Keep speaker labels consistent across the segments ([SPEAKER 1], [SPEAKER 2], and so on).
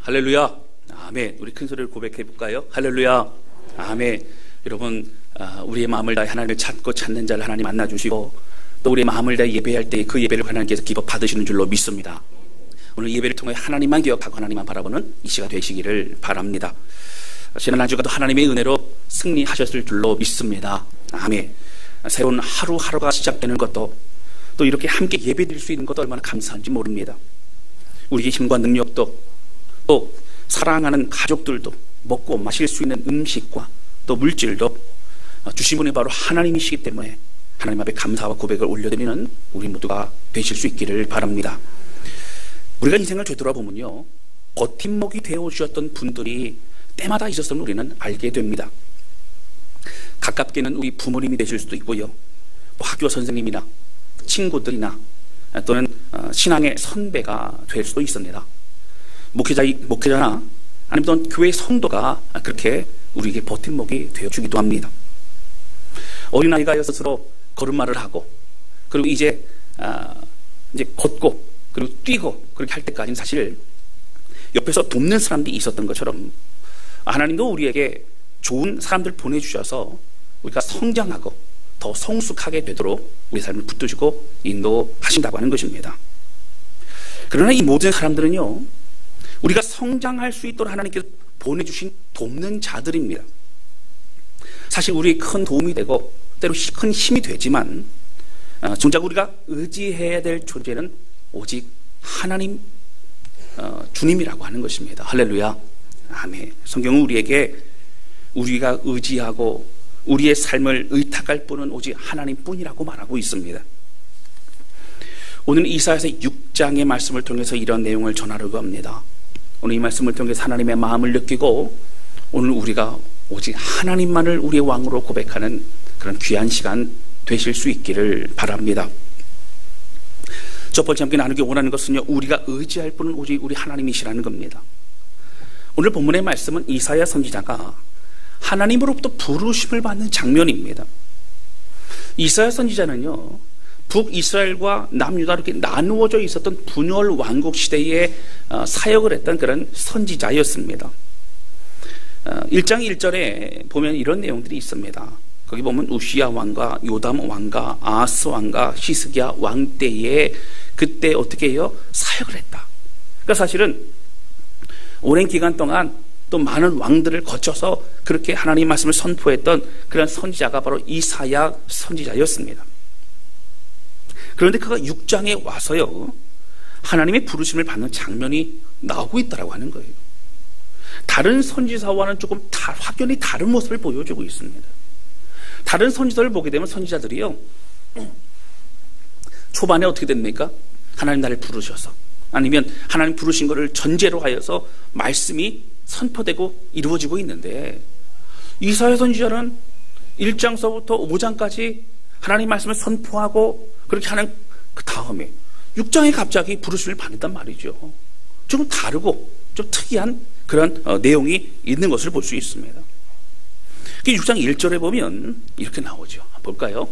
[SPEAKER 1] 할렐루야. 아멘. 우리 큰 소리를 고백해 볼까요? 할렐루야. 아멘. 여러분, 우리의 마음을 다해 하나님을 찾고 찾는 자를 하나님 만나 주시고, 또 우리의 마음을 다해 예배할 때 그 예배를 하나님께서 기뻐 받으시는 줄로 믿습니다. 오늘 예배를 통해 하나님만 기억하고 하나님만 바라보는 이 시간 되시기를 바랍니다. 지난 한 주간도 하나님의 은혜로 승리하셨을 줄로 믿습니다. 아멘. 새로운 하루하루가 시작되는 것도, 또 이렇게 함께 예배드릴 수 있는 것도 얼마나 감사한지 모릅니다. 우리의 힘과 능력도, 또 사랑하는 가족들도, 먹고 마실 수 있는 음식과 또 물질도 주신 분이 바로 하나님이시기 때문에 하나님 앞에 감사와 고백을 올려드리는 우리 모두가 되실 수 있기를 바랍니다. 우리가 인생을 되돌아보면요, 버팀목이 되어주셨던 분들이 때마다 있었음을 우리는 알게 됩니다. 가깝게는 우리 부모님이 되실 수도 있고요, 뭐 학교 선생님이나 친구들이나 또는 신앙의 선배가 될 수도 있습니다. 목회자나 아니면 또는 교회 성도가 그렇게 우리에게 버팀목이 되어주기도 합니다. 어린아이가 스스로 걸음마를 하고, 그리고 이제 걷고 그리고 뛰고 그렇게 할 때까지는 사실 옆에서 돕는 사람들이 있었던 것처럼 하나님도 우리에게 좋은 사람들 보내주셔서 우리가 성장하고 더 성숙하게 되도록 우리 삶을 붙드시고 인도하신다고 하는 것입니다. 그러나 이 모든 사람들은요, 우리가 성장할 수 있도록 하나님께서 보내주신 돕는 자들입니다. 사실 우리의 큰 도움이 되고 때로 큰 힘이 되지만, 정작 우리가 의지해야 될 존재는 오직 하나님, 주님이라고 하는 것입니다. 할렐루야. 아멘. 성경은 우리에게 우리가 의지하고 우리의 삶을 의탁할 분은 오직 하나님뿐이라고 말하고 있습니다. 오늘 이사야서 6장의 말씀을 통해서 이런 내용을 전하려고 합니다. 오늘 이 말씀을 통해서 하나님의 마음을 느끼고 오늘 우리가 오직 하나님만을 우리의 왕으로 고백하는 그런 귀한 시간 되실 수 있기를 바랍니다. 첫 번째 함께 나누기 원하는 것은요, 우리가 의지할 분은 오직 우리 하나님이시라는 겁니다. 오늘 본문의 말씀은 이사야 선지자가 하나님으로부터 부르심을 받는 장면입니다. 이사야 선지자는요, 북이스라엘과 남유다 이렇게 나누어져 있었던 분열 왕국 시대에 사역을 했던 그런 선지자였습니다. 1장 1절에 보면 이런 내용들이 있습니다. 거기 보면 우시야 왕과 요담 왕과 아하스 왕과 히스기야 왕 때에 그때 어떻게 해요? 사역을 했다. 그러니까 사실은 오랜 기간 동안 또 많은 왕들을 거쳐서 그렇게 하나님 말씀을 선포했던 그런 선지자가 바로 이사야 선지자였습니다. 그런데 그가 6장에 와서요, 하나님의 부르심을 받는 장면이 나오고 있다고 하는 거예요. 다른 선지자와는 조금 확연히 다른 모습을 보여주고 있습니다. 다른 선지자를 보게 되면 선지자들이요, 초반에 어떻게 됩니까? 하나님 나를 부르셔서, 아니면 하나님 부르신 것을 전제로 하여서 말씀이 선포되고 이루어지고 있는데, 이사야 선지자는 1장서부터 5장까지 하나님 말씀을 선포하고 그렇게 하는 그 다음에 6장에 갑자기 부르심을 받는단 말이죠. 좀 다르고 좀 특이한 그런 내용이 있는 것을 볼 수 있습니다. 6장 1절에 보면 이렇게 나오죠. 볼까요?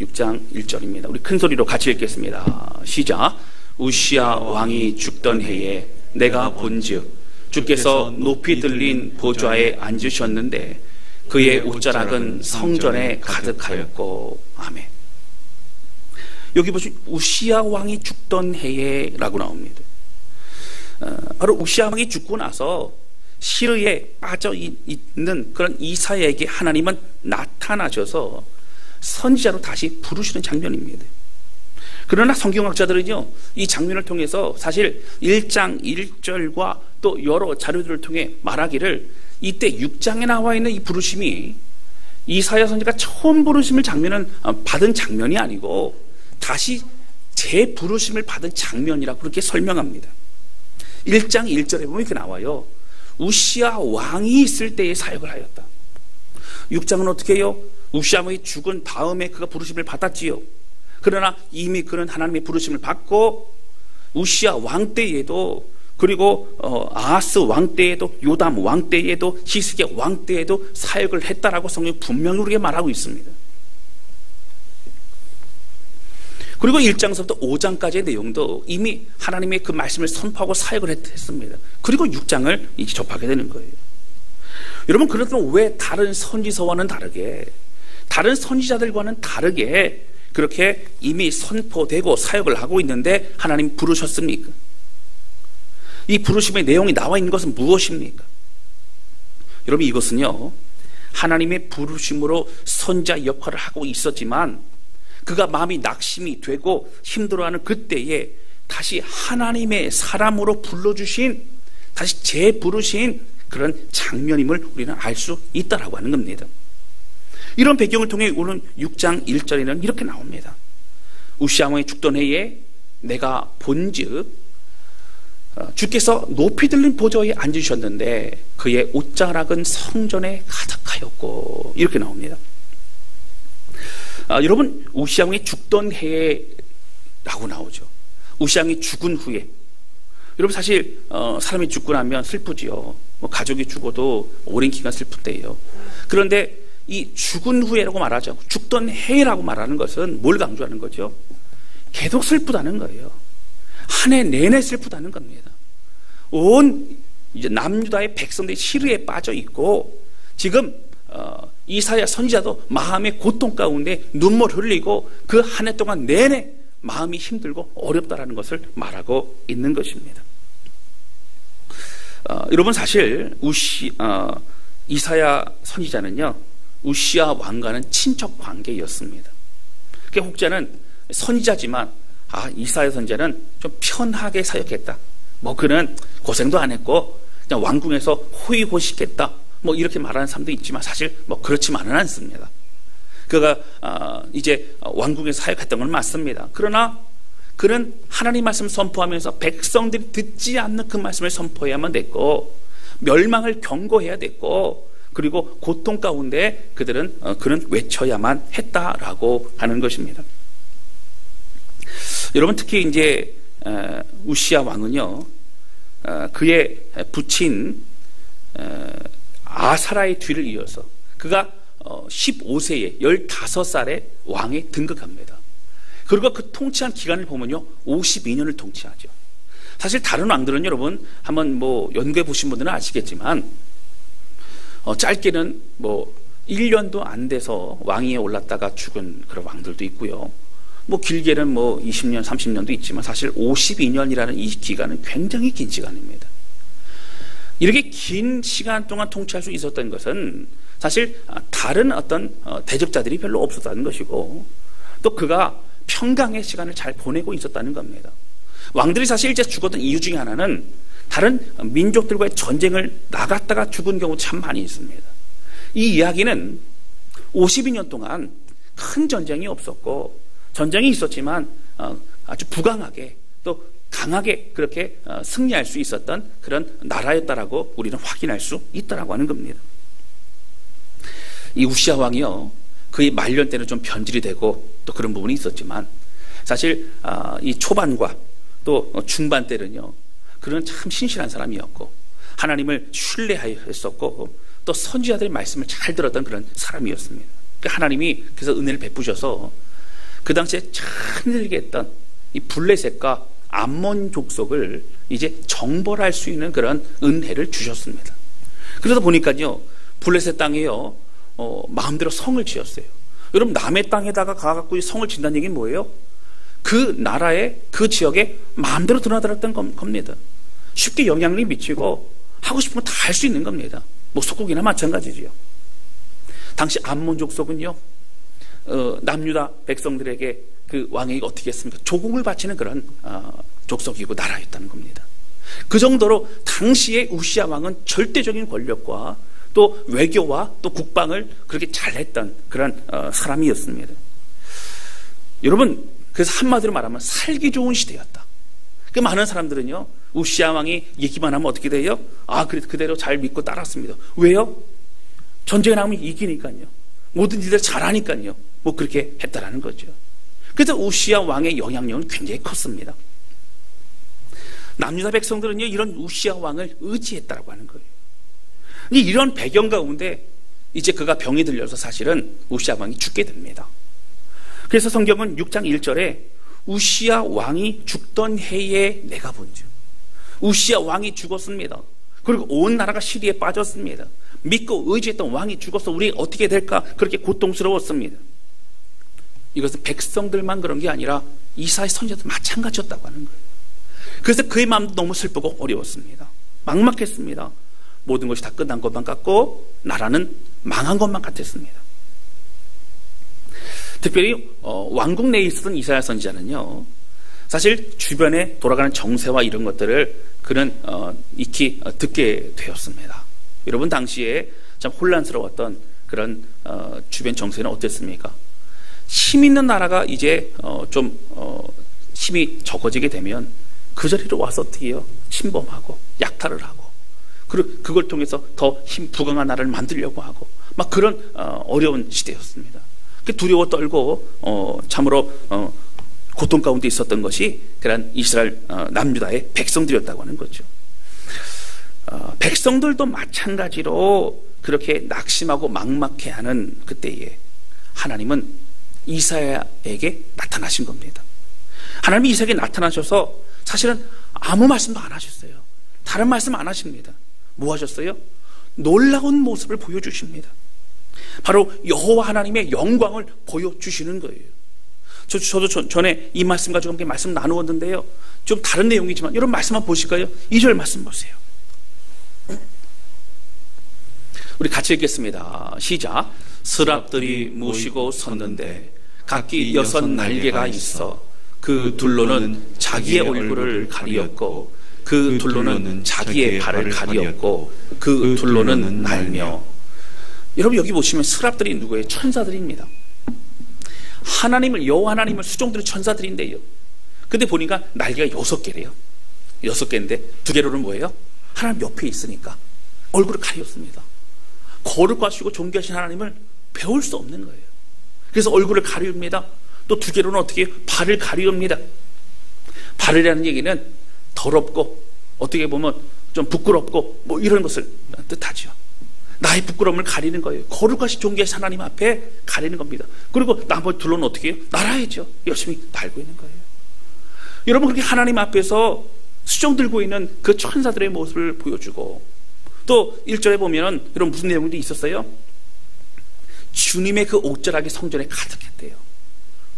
[SPEAKER 1] 6장 1절입니다. 우리 큰 소리로 같이 읽겠습니다. 시작. 우시야 왕이 죽던 해에 내가 본즉 주께서 높이 들린 보좌에 앉으셨는데 그의 옷자락은 성전에 가득하였고. 아멘. 여기 보시면 우시야 왕이 죽던 해에 라고 나옵니다. 바로 우시야 왕이 죽고 나서 시르에 빠져 있는 그런 이사야에게 하나님은 나타나셔서 선지자로 다시 부르시는 장면입니다. 그러나 성경학자들은요, 이 장면을 통해서 사실 1장 1절과 또 여러 자료들을 통해 말하기를 이때 6장에 나와 있는 이 부르심이 이사야 선지자가 처음 부르심을 받은 장면이 아니고 다시 재부르심을 받은 장면이라고 그렇게 설명합니다. 1장 1절에 보면 이렇게 나와요. 우시야 왕이 있을 때에 사역을 하였다. 6장은 어떻게 해요? 우시야 왕이 죽은 다음에 그가 부르심을 받았지요. 그러나 이미 그는 하나님의 부르심을 받고 우시야 왕 때에도, 그리고 아하스 왕 때에도, 요담 왕 때에도, 히스기야 왕 때에도 사역을 했다라고 성경이 분명히 우리에게 말하고 있습니다. 그리고 1장서부터 5장까지의 내용도 이미 하나님의 그 말씀을 선포하고 사역을 했습니다. 그리고 6장을 이제 접하게 되는 거예요. 여러분, 그렇다면 왜 다른 선지서와는 다르게, 다른 선지자들과는 다르게 그렇게 이미 선포되고 사역을 하고 있는데 하나님 부르셨습니까? 이 부르심의 내용이 나와 있는 것은 무엇입니까? 여러분, 이것은요, 하나님의 부르심으로 선지자 역할을 하고 있었지만 그가 마음이 낙심이 되고 힘들어하는 그때에 다시 하나님의 사람으로 불러주신, 다시 재부르신 그런 장면임을 우리는 알 수 있다라고 하는 겁니다. 이런 배경을 통해 오늘 6장 1절에는 이렇게 나옵니다. 우시야 왕이 죽던 해에 내가 본즉 주께서 높이 들린 보좌에 앉으셨는데 그의 옷자락은 성전에 가득하였고, 이렇게 나옵니다. 여러분, 우시야 왕이 죽던 해라고 나오죠. 우시야 왕이 죽은 후에, 여러분 사실 사람이 죽고 나면 슬프지요. 가족이 죽어도 오랜 기간 슬픈데요. 그런데 이 죽은 후에라고 말하지 않고 죽던 해라고 말하는 것은 뭘 강조하는 거죠? 계속 슬프다는 거예요. 한 해 내내 슬프다는 겁니다. 온 이제 남유다의 백성들이 시르에 빠져 있고, 지금 이사야 선지자도 마음의 고통 가운데 눈물 흘리고 그 한 해 동안 내내 마음이 힘들고 어렵다라는 것을 말하고 있는 것입니다. 여러분, 사실 이사야 선지자는요, 우시야 왕과는 친척 관계였습니다. 그러니까 혹자는 선지자지만 이사야 선지자는 좀 편하게 사역했다. 그는 고생도 안 했고 그냥 왕궁에서 호의호식했다. 이렇게 말하는 사람도 있지만 사실 그렇지만은 않습니다. 그가 이제 왕궁에서 사역했던 건 맞습니다. 그러나 그는 하나님 말씀 선포하면서 백성들이 듣지 않는 그 말씀을 선포해야만 됐고, 멸망을 경고해야 됐고, 그리고 고통 가운데 그는 외쳐야만 했다라고 하는 것입니다. 여러분, 특히 이제 우시야 왕은요, 그의 부친 아사라의 뒤를 이어서 그가 15세에 15살에 왕에 등극합니다. 그리고 그 통치한 기간을 보면요, 52년을 통치하죠. 사실 다른 왕들은 여러분 한번 연구해 보신 분들은 아시겠지만 짧게는 1년도 안 돼서 왕위에 올랐다가 죽은 그런 왕들도 있고요. 길게는 20년, 30년도 있지만 사실 52년이라는 이 기간은 굉장히 긴 시간입니다. 이렇게 긴 시간 동안 통치할 수 있었던 것은 사실 다른 어떤 대적자들이 별로 없었다는 것이고, 또 그가 평강의 시간을 잘 보내고 있었다는 겁니다. 왕들이 사실 이제 죽었던 이유 중에 하나는 다른 민족들과의 전쟁을 나갔다가 죽은 경우 참 많이 있습니다. 이 이야기는 52년 동안 큰 전쟁이 없었고, 전쟁이 있었지만 아주 부강하게 또 강하게 그렇게 승리할 수 있었던 그런 나라였다라고 우리는 확인할 수 있다라고 하는 겁니다. 이 우시야 왕이요, 그의 말년 때는 좀 변질이 되고 또 그런 부분이 있었지만 사실 이 초반과 또 중반 때는요, 그는 참 신실한 사람이었고 하나님을 신뢰했었고 또 선지자들의 말씀을 잘 들었던 그런 사람이었습니다. 하나님이 그래서 은혜를 베푸셔서 그 당시에 참 힘들게 했던 이 블레셋과 암몬 족속을 이제 정벌할 수 있는 그런 은혜를 주셨습니다. 그러다 보니까요, 블레셋 땅에요, 마음대로 성을 지었어요. 여러분, 남의 땅에다가 가갖고 이 성을 짓는다는 얘기는 뭐예요? 그 나라에, 그 지역에 마음대로 드나들었던 겁니다. 쉽게 영향력이 미치고 하고 싶으면 다 할 수 있는 겁니다. 속국이나 마찬가지지요. 당시 암몬 족속은요, 남유다 백성들에게 그 왕에게 어떻게 했습니까? 조공을 바치는 그런 족속이고 나라였다는 겁니다. 그 정도로 당시의 우시야 왕은 절대적인 권력과 또 외교와 또 국방을 그렇게 잘했던 그런 사람이었습니다. 여러분, 그래서 한마디로 말하면 살기 좋은 시대였다. 그 많은 사람들은요, 우시야 왕이 얘기만 하면 어떻게 돼요? 그대로 잘 믿고 따랐습니다. 왜요? 전쟁에 나가면 이기니까요. 모든 일을 잘하니까요. 그렇게 했다라는 거죠. 그래서 우시야 왕의 영향력은 굉장히 컸습니다. 남유다 백성들은요, 이런 우시야 왕을 의지했다라고 하는 거예요. 이런 배경 가운데 이제 그가 병이 들려서 사실은 우시야 왕이 죽게 됩니다. 그래서 성경은 6장 1절에 우시야 왕이 죽던 해에 내가 본즉. 우시야 왕이 죽었습니다. 그리고 온 나라가 시리에 빠졌습니다. 믿고 의지했던 왕이 죽어서 우리 어떻게 될까 그렇게 고통스러웠습니다. 이것은 백성들만 그런 게 아니라 이사야 선지자도 마찬가지였다고 하는 거예요. 그래서 그의 마음도 너무 슬프고 어려웠습니다. 막막했습니다. 모든 것이 다 끝난 것만 같고 나라는 망한 것만 같았습니다. 특별히 왕국 내에 있었던 이사야 선지자는요, 사실 주변에 돌아가는 정세와 이런 것들을 그는 익히 듣게 되었습니다. 여러분, 당시에 참 혼란스러웠던 그런 주변 정세는 어땠습니까? 힘 있는 나라가 이제 좀 힘이 적어지게 되면 그 자리로 와서 어떻게 해요? 침범하고 약탈을 하고, 그리고 그걸 통해서 더 힘 부강한 나라를 만들려고 하고, 막 그런 어려운 시대였습니다. 두려워 떨고 참으로 고통 가운데 있었던 것이 그런 이스라엘 남유다의 백성들이었다고 하는 거죠. 백성들도 마찬가지로 그렇게 낙심하고 막막해하는 그때에 하나님은 이사야에게 나타나신 겁니다. 하나님이 이사야에게 나타나셔서 사실은 아무 말씀도 안 하셨어요. 다른 말씀 안 하십니다. 뭐 하셨어요? 놀라운 모습을 보여주십니다. 바로 여호와 하나님의 영광을 보여주시는 거예요. 저도 전에 이 말씀 가지고 함께 말씀 나누었는데요, 좀 다른 내용이지만 여러분 말씀 한번 보실까요? 2절 말씀 보세요. 우리 같이 읽겠습니다. 시작. 스랍들이 모시고 섰는데 각기 6 날개가 있어 그 둘로는 자기의 얼굴을 가리었고 그 둘로는 자기의 발을 가리었고 그 둘로는 날며. 여러분 여기 보시면 스랍들이 누구예요? 천사들입니다. 하나님을, 여호와 하나님을 수종드는 천사들인데요, 근데 보니까 날개가 6개래요 6개인데 2개로는 뭐예요? 하나님 옆에 있으니까 얼굴을 가렸습니다. 거룩하시고 존귀하신 하나님을 배울 수 없는 거예요. 그래서 얼굴을 가리웁니다. 또 2개로는 어떻게 해요? 발을 가리웁니다. 발이라는 얘기는 더럽고 어떻게 보면 좀 부끄럽고 뭐 이런 것을 뜻하죠. 나의 부끄러움을 가리는 거예요. 거룩하신 존귀하신 하나님 앞에 가리는 겁니다. 그리고 나머지 둘로는 어떻게 해요? 날아야죠. 열심히 날고 있는 거예요. 여러분, 그렇게 하나님 앞에서 수종 들고 있는 그 천사들의 모습을 보여주고, 또 1절에 보면 여러분 무슨 내용이 있었어요? 주님의 그 옥절하게 성전에 가득했대요.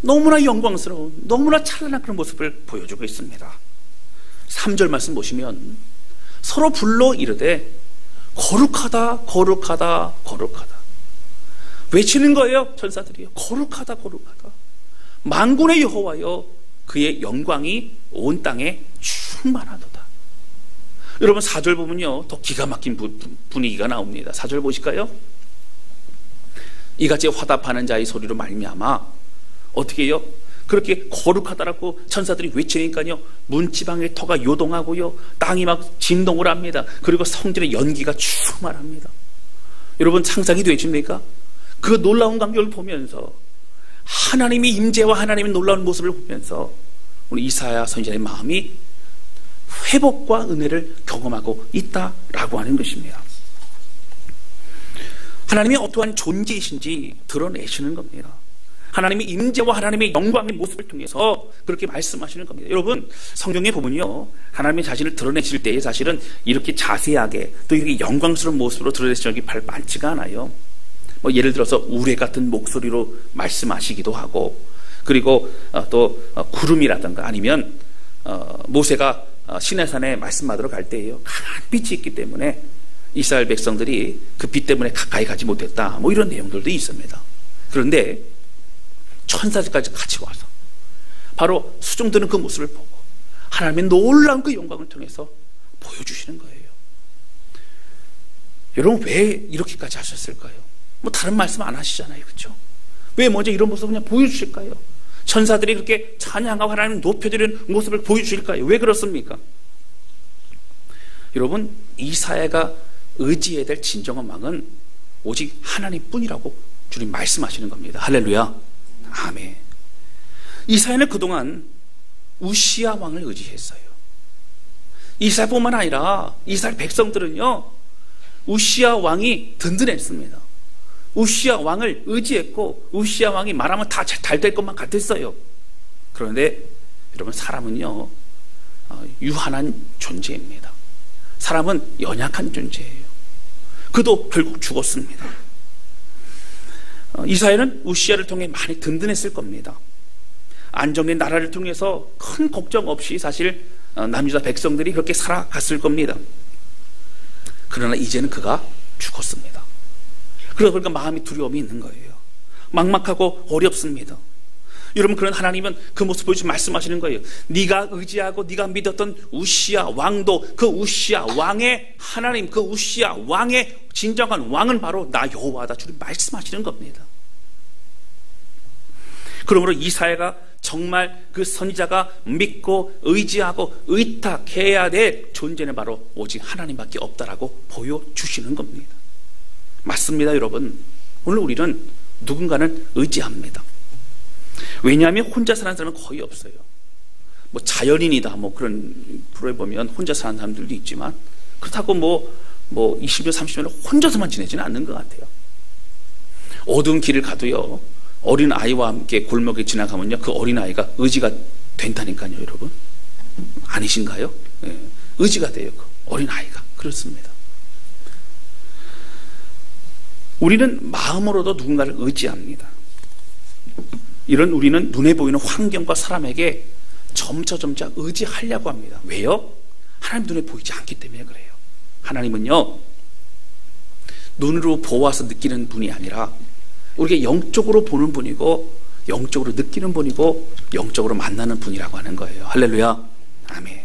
[SPEAKER 1] 너무나 영광스러운, 너무나 찬란한 그런 모습을 보여주고 있습니다. 3절 말씀 보시면 서로 불러 이르되 거룩하다 거룩하다 거룩하다 외치는 거예요. 천사들이요. 거룩하다 거룩하다. 만군의 여호와여, 그의 영광이 온 땅에 충만하도다. 여러분 4절 보면요, 더 기가 막힌 분위기가 나옵니다. 4절 보실까요? 이같이 화답하는 자의 소리로 말미암아 어떻게 해요? 그렇게 거룩하다라고 천사들이 외치니까요, 문지방의 터가 요동하고요, 땅이 막 진동을 합니다. 그리고 성전의 연기가 충만합니다. 여러분 상상이 되십니까? 그 놀라운 광경을 보면서, 하나님의 임재와 하나님의 놀라운 모습을 보면서 우리 이사야 선지자의 마음이 회복과 은혜를 경험하고 있다라고 하는 것입니다. 하나님이 어떠한 존재이신지 드러내시는 겁니다. 하나님의 임재와 하나님의 영광의 모습을 통해서 그렇게 말씀하시는 겁니다. 여러분 성경에 보면요, 하나님의 자신을 드러내실 때에 사실은 이렇게 자세하게 또 이렇게 영광스러운 모습으로 드러내신 적이 많지가 않아요. 뭐 예를 들어서 우레 같은 목소리로 말씀하시기도 하고, 그리고 또 구름이라든가 아니면 모세가 시내산에 말씀 받으러 갈 때에요, 강한 빛이 있기 때문에 이스라엘 백성들이 그 빛 때문에 가까이 가지 못했다, 뭐 이런 내용들도 있습니다. 그런데 천사들까지 같이 와서 바로 수종드는 그 모습을 보고 하나님의 놀라운 그 영광을 통해서 보여주시는 거예요. 여러분 왜 이렇게까지 하셨을까요? 뭐 다른 말씀 안 하시잖아요, 그렇죠? 왜 먼저 이런 모습을 그냥 보여주실까요? 천사들이 그렇게 찬양하고 하나님을 높여드리는 모습을 보여주실까요? 왜 그렇습니까? 여러분 이사야가 의지해야 될 진정한 왕은 오직 하나님뿐이라고 주님 말씀하시는 겁니다. 할렐루야. 아멘. 이사야는 그동안 우시야 왕을 의지했어요. 이사야뿐만 아니라 이스라엘 백성들은요, 우시야 왕이 든든했습니다. 우시야 왕을 의지했고 우시야 왕이 말하면 다 잘 될 것만 같았어요. 그런데 여러분, 사람은요, 유한한 존재입니다. 사람은 연약한 존재예요. 그도 결국 죽었습니다. 이스라엘은 우시야를 통해 많이 든든했을 겁니다. 안정된 나라를 통해서 큰 걱정 없이 사실 남유다 백성들이 그렇게 살아갔을 겁니다. 그러나 이제는 그가 죽었습니다. 그러다 보니까 마음이 두려움이 있는 거예요. 막막하고 어렵습니다. 여러분, 그런 하나님은 그 모습 보여주시고 말씀하시는 거예요. 네가 의지하고 네가 믿었던 우시야 왕도, 그 우시야 왕의 하나님, 그 우시야 왕의 진정한 왕은 바로 나 여호와다. 주님 말씀하시는 겁니다. 그러므로 이사야가 정말 그 선지자가 믿고 의지하고 의탁해야 될 존재는 바로 오직 하나님밖에 없다라고 보여주시는 겁니다. 맞습니다, 여러분. 오늘 우리는 누군가는 의지합니다. 왜냐하면 혼자 사는 사람은 거의 없어요. 뭐 자연인이다, 뭐 그런 프로에 보면 혼자 사는 사람들도 있지만, 그렇다고 뭐 20년, 30년을 혼자서만 지내지는 않는 것 같아요. 어두운 길을 가도요, 어린 아이와 함께 골목에 지나가면요, 그 어린 아이가 의지가 된다니까요, 여러분. 아니신가요? 네. 의지가 돼요, 그 어린 아이가. 그렇습니다. 우리는 마음으로도 누군가를 의지합니다. 이런 우리는 눈에 보이는 환경과 사람에게 점차 의지하려고 합니다. 왜요? 하나님 눈에 보이지 않기 때문에 그래요. 하나님은요, 눈으로 보아서 느끼는 분이 아니라 우리가 영적으로 보는 분이고, 영적으로 느끼는 분이고, 영적으로 만나는 분이라고 하는 거예요. 할렐루야. 아멘.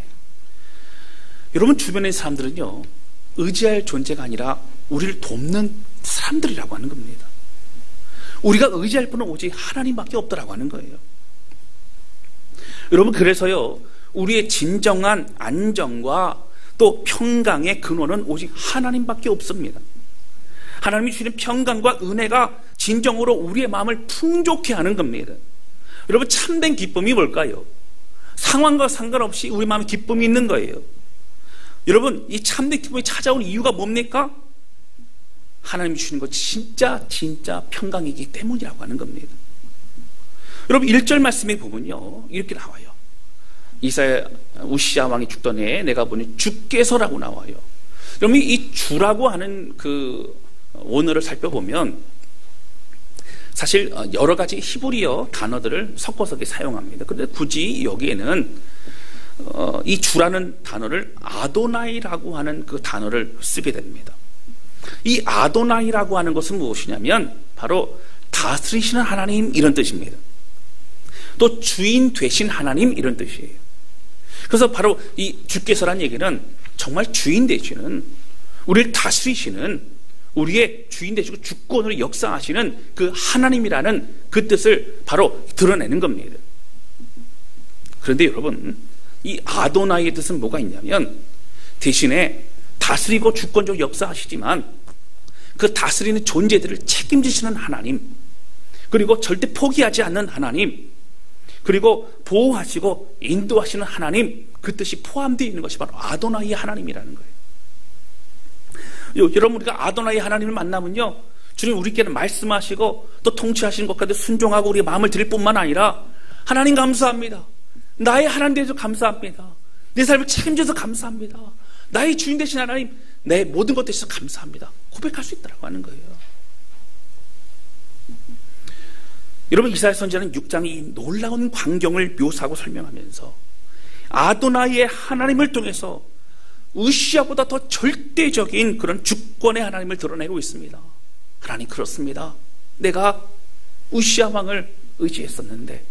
[SPEAKER 1] 여러분, 주변의 사람들은요, 의지할 존재가 아니라 우리를 돕는 사람들이라고 하는 겁니다. 우리가 의지할 분은 오직 하나님밖에 없다라고 하는 거예요. 여러분, 그래서요, 우리의 진정한 안정과 또 평강의 근원은 오직 하나님밖에 없습니다. 하나님이 주시는 평강과 은혜가 진정으로 우리의 마음을 풍족해 하는 겁니다. 여러분, 참된 기쁨이 뭘까요? 상황과 상관없이 우리 마음에 기쁨이 있는 거예요. 여러분, 이 참된 기쁨이 찾아오는 이유가 뭡니까? 하나님이 주시는 것 진짜 평강이기 때문이라고 하는 겁니다. 여러분, 1절 말씀에 보면요, 이렇게 나와요. 이사야 우시야 왕이 죽던 해에 내가 보니 주께서라고 나와요. 여러분, 이 주라고 하는 그 원어를 살펴보면 사실 여러 가지 히브리어 단어들을 섞어서 사용합니다. 그런데 굳이 여기에는 이 주라는 단어를 아도나이라고 하는 그 단어를 쓰게 됩니다. 이 아도나이라고 하는 것은 무엇이냐면 바로 다스리시는 하나님, 이런 뜻입니다. 또 주인 되신 하나님, 이런 뜻이에요. 그래서 바로 이 주께서란 얘기는 정말 주인 되시는, 우리를 다스리시는, 우리의 주인 되시고 주권으로 역사하시는 그 하나님이라는 그 뜻을 바로 드러내는 겁니다. 그런데 여러분, 이 아도나이의 뜻은 뭐가 있냐면 대신에 다스리고 주권적으로 역사하시지만 그 다스리는 존재들을 책임지시는 하나님, 그리고 절대 포기하지 않는 하나님, 그리고 보호하시고 인도하시는 하나님, 그 뜻이 포함되어 있는 것이 바로 아도나이의 하나님이라는 거예요. 여러분, 우리가 아도나이의 하나님을 만나면요, 주님 우리께는 말씀하시고 또 통치하시는 것까지 순종하고 우리의 마음을 드릴 뿐만 아니라, 하나님 감사합니다, 나의 하나님 되셔서 감사합니다, 내 삶을 책임져서 감사합니다, 나의 주인 되신 하나님, 내 모든 것 되셔서 감사합니다, 고백할 수 있다고 하는 거예요. 여러분, 이사야 선지자는 6장이 놀라운 광경을 묘사하고 설명하면서 아도나이의 하나님을 통해서 우시야보다 더 절대적인 그런 주권의 하나님을 드러내고 있습니다. 하나님, 그렇습니다. 내가 우시야 왕을 의지했었는데,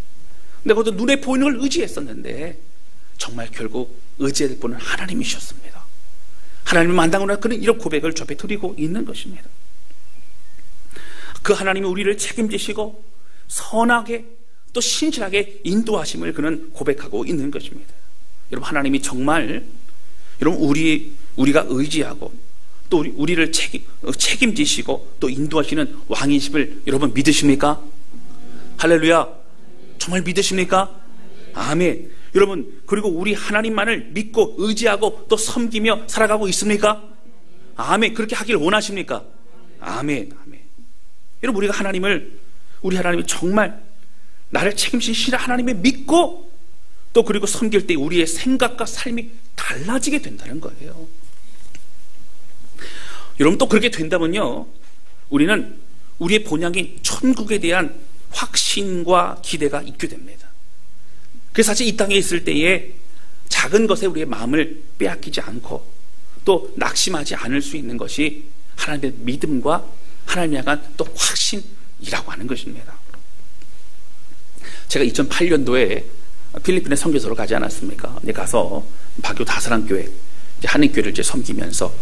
[SPEAKER 1] 내가 또 눈에 보이는 걸 의지했었는데, 정말 결국 의지할 분은 하나님이셨습니다. 하나님을 만나고 그는 이런 고백을 접해 드리고 있는 것입니다. 그 하나님이 우리를 책임지시고 선하게 또 신실하게 인도하심을 그는 고백하고 있는 것입니다. 여러분, 하나님이 정말 여러분 우리가 의지하고 또 우리를 책임지시고 또 인도하시는 왕이심을 여러분 믿으십니까? 할렐루야. 정말 믿으십니까? 아멘. 여러분, 그리고 우리 하나님만을 믿고 의지하고 또 섬기며 살아가고 있습니까? 아멘. 그렇게 하길 원하십니까? 아멘. 아멘. 여러분, 우리 하나님이 정말 나를 책임지시는 하나님을 믿고 또 그리고 섬길 때 우리의 생각과 삶이 달라지게 된다는 거예요. 여러분, 또 그렇게 된다면요, 우리는 우리의 본향인 천국에 대한 확신과 기대가 있게 됩니다. 그래서 사실 이 땅에 있을 때에 작은 것에 우리의 마음을 빼앗기지 않고 또 낙심하지 않을 수 있는 것이 하나님의 믿음과 하나님을 향한 또 확신이라고 하는 것입니다. 제가 2008년도에 필리핀에 선교소로 가지 않았습니까? 가서 바교 다사랑교회, 한인교회를 섬기면서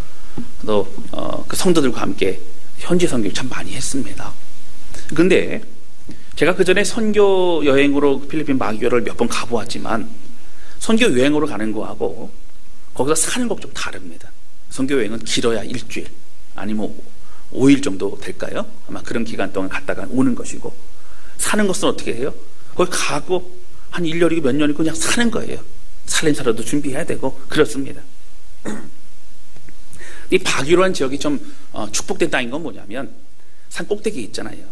[SPEAKER 1] 또 그 성도들과 함께 현지 선교를 참 많이 했습니다. 그런데 제가 그 전에 선교 여행으로 필리핀 마교를 몇 번 가보았지만 선교 여행으로 가는 거하고 거기서 사는 것 좀 다릅니다. 선교 여행은 길어야 일주일 아니면 5일 정도 될까요? 아마 그런 기간 동안 갔다가 오는 것이고, 사는 것은 어떻게 해요? 거기 가고 한 1년이고 몇 년이고 그냥 사는 거예요. 살림살이도 준비해야 되고 그렇습니다. 이 바기로한 지역이 좀 축복된 땅인 건 뭐냐면 산 꼭대기에 있잖아요.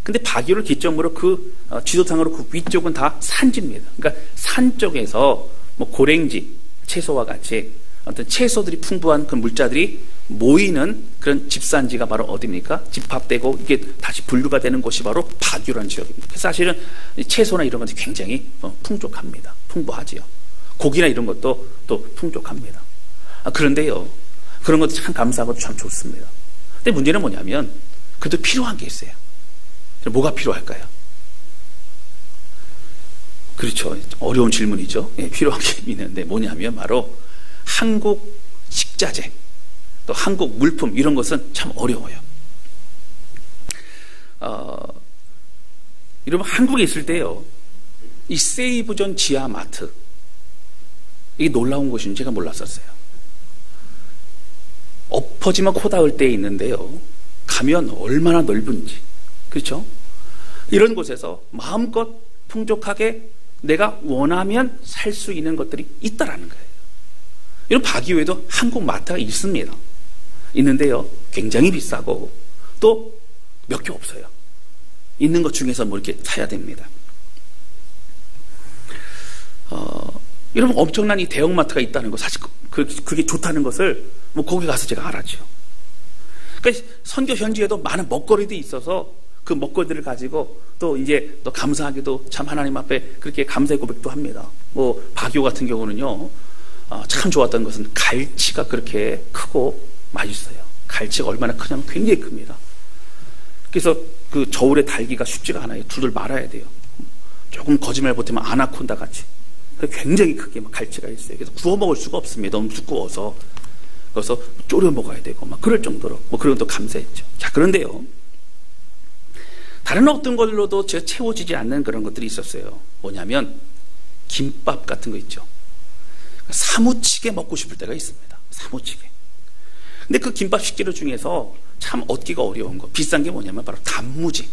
[SPEAKER 1] 근데 바기로를 기점으로 그 지도상으로 그 위쪽은 다 산지입니다. 그러니까 산 쪽에서 뭐 고랭지, 채소와 같이 어떤 채소들이 풍부한 그 물자들이 모이는 그런 집산지가 바로 어디입니까? 집합되고 이게 다시 분류가 되는 곳이 바로 바기로라는 지역입니다. 사실은 채소나 이런 것이 굉장히 풍족합니다. 풍부하지요. 고기나 이런 것도 또 풍족합니다. 그런데요, 그런 것도 참 감사하고 참 좋습니다. 근데 문제는 뭐냐면 그래도 필요한 게 있어요. 뭐가 필요할까요? 그렇죠. 어려운 질문이죠. 예, 필요한 게 있는데 뭐냐면 바로 한국 식자재, 또 한국 물품, 이런 것은 참 어려워요. 여러분, 한국에 있을 때요, 이 세이브존 지하마트, 이게 놀라운 곳인 제가 몰랐었어요. 엎어지면 코 닿을 때 있는데요, 가면 얼마나 넓은지, 그렇죠? 이런 곳에서 마음껏 풍족하게 내가 원하면 살 수 있는 것들이 있다라는 거예요. 이런 바기오에도 한국 마트가 있습니다. 있는데요, 굉장히 비싸고 또 몇 개 없어요. 있는 것 중에서 뭐 이렇게 사야 됩니다. 여러분, 엄청난 이 대형마트가 있다는 거, 사실 그게 좋다는 것을 뭐 거기 가서 제가 알았죠. 그러니까 선교 현지에도 많은 먹거리들이 있어서 그 먹거리들을 가지고 또 이제 또 감사하게도 참 하나님 앞에 그렇게 감사의 고백도 합니다. 뭐 바기오 같은 경우는요, 참 좋았던 것은 갈치가 그렇게 크고 맛있어요. 갈치가 얼마나 크냐면 굉장히 큽니다. 그래서 그 저울에 달기가 쉽지가 않아요. 둘둘 말아야 돼요. 조금 거짓말 보태면 아나콘다 같이 굉장히 크게 막 갈치가 있어요. 그래서 구워 먹을 수가 없습니다. 너무 두꺼워서. 그래서 졸여 먹어야 되고 막 그럴 정도로 뭐 그런 것도 감사했죠. 자, 그런데요, 다른 어떤 걸로도 제가 채워지지 않는 그런 것들이 있었어요. 뭐냐면 김밥 같은 거 있죠. 사무치게 먹고 싶을 때가 있습니다. 사무치게. 근데 그 김밥 식재료 중에서 참 얻기가 어려운 거, 비싼 게 뭐냐면 바로 단무지,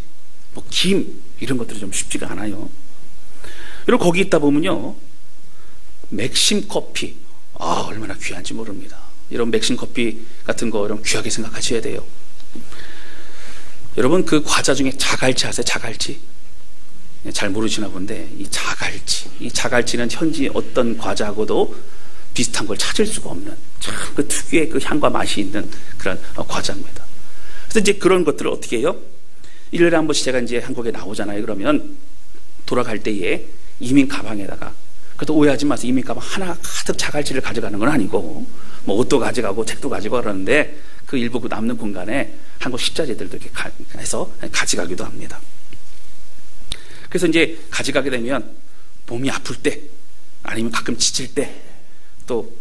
[SPEAKER 1] 뭐 김, 이런 것들이 좀 쉽지가 않아요. 그리고 거기 있다 보면요, 맥심 커피, 얼마나 귀한지 모릅니다. 이런 맥심 커피 같은 거 여러분 귀하게 생각하셔야 돼요. 여러분, 그 과자 중에 자갈치 아세요? 자갈치. 잘 모르시나 본데 이 자갈치는 현지 어떤 과자하고도 비슷한 걸 찾을 수가 없는 참 그 특유의 그 향과 맛이 있는 그런 과자입니다. 그래서 이제 그런 것들을 어떻게 해요? 1년에 한 번씩 제가 이제 한국에 나오잖아요. 그러면 돌아갈 때에 이민 가방에다가, 그것도 오해하지 마세요. 이민 가방 하나 가득 자갈치를 가져가는 건 아니고 뭐 옷도 가져가고 책도 가지고 그러는데 그 일부 그 남는 공간에 한국 식자재들도 이렇게 해서 가져가기도 합니다. 그래서 이제 가져가게 되면 몸이 아플 때 아니면 가끔 지칠 때 또